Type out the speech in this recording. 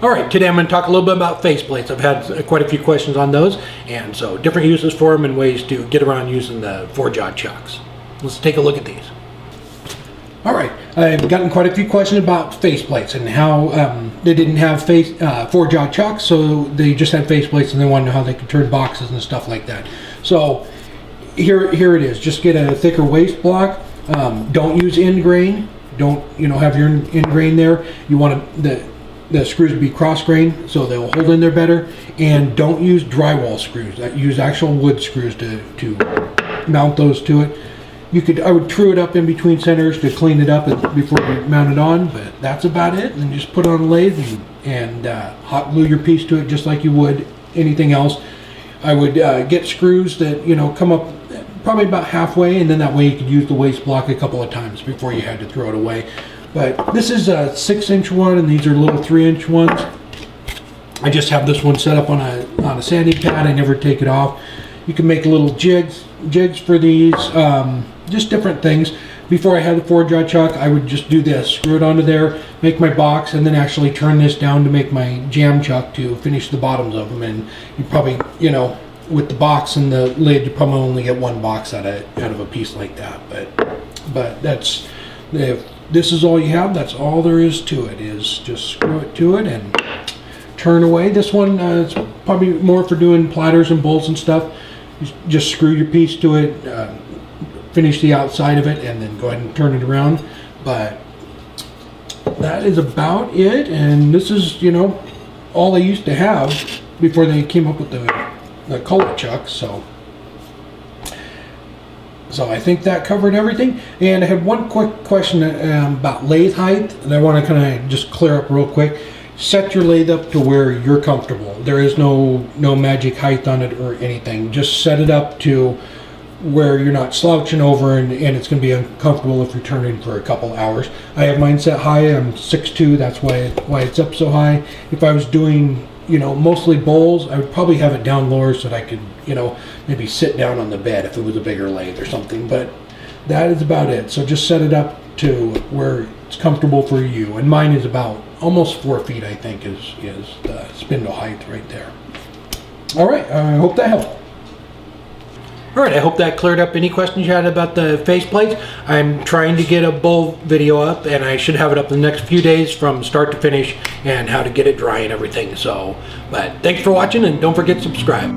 All right, today I'm going to talk a little bit about faceplates. I've had quite a few questions on those, and so different uses for them and ways to get around using the 4-jaw chucks. Let's take a look at these. All right, I've gotten quite a few questions about faceplates and how they didn't have 4-jaw chucks, so they just had faceplates and they wanted to know how they could turn boxes and stuff like that. So here it is. Just get a thicker waste block. Don't use end grain. Don't have your end grain there. You want the screws to be cross grain so they'll hold in there better. And don't use drywall screws. Use actual wood screws to mount those to it. I would true it up in between centers to clean it up before you mount it on, but that's about it. And then just put it on a lathe and hot glue your piece to it just like you would anything else. I would get screws that come up probably about halfway, and then that way you could use the waste block a couple of times before you had to throw it away. But this is a 6-inch one, and these are little 3-inch ones. I just have this one set up on a sanding pad. I never take it off. You can make little jigs for these, just different things. Before I had the 4-jaw chuck, I would just do this, screw it onto there, make my box, and then actually turn this down to make my jam chuck to finish the bottoms of them. And you probably, with the box and the lid, you probably only get one box out of a piece like that. But that's, if this is all you have, that's all there is to it, is just screw it to it and turn away. This one is probably more for doing platters and bowls and stuff. You just screw your piece to it, finish the outside of it, and then go ahead and turn it around. But that is about it, and this is all they used to have before they came up with the color chuck. So I think that covered everything. And I have one quick question about lathe height, and I want to kind of just clear up real quick. Set your lathe up to where you're comfortable. There is no magic height on it or anything. Just set it up to where you're not slouching over and it's going to be uncomfortable if you're turning for a couple hours. I have mine set high. I'm 6'2", that's why it's up so high. If I was doing mostly bowls, I would probably have it down lower so that I could maybe sit down on the bed if it was a bigger lathe or something. But that is about it. So just set it up to where it's comfortable for you. And mine is about almost 4 feet, I think, is the spindle height right there. All right, I hope that helped. All right, I hope that cleared up any questions you had about the faceplates. I'm trying to get a bowl video up, and I should have it up in the next few days from start to finish and how to get it dry and everything. But thanks for watching, and don't forget to subscribe.